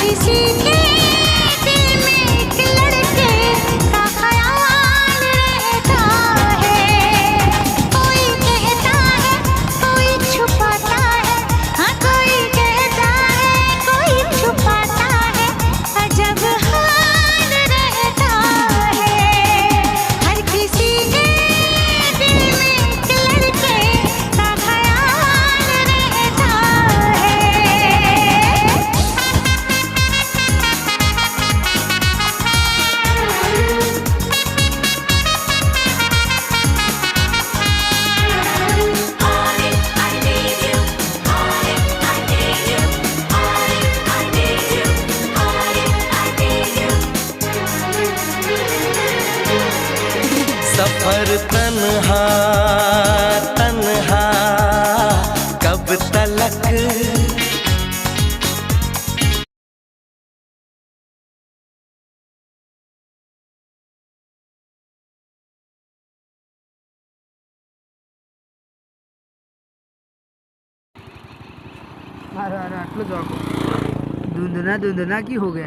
किसी के दिल में एक लड़के का ख्याल रहता है। कोई कहता है, कोई छुपाता है, हाँ कोई कहता है, कोई छुपाता है, अजब हाल रहता है। हर किसी के दिल में एक लड़के का ख्याल रहता है। सफर तन्हा तन्हा कब तलक। अरे अरे आटलो જ વાગો ધૂંધના ધૂંધના કી હો ગયા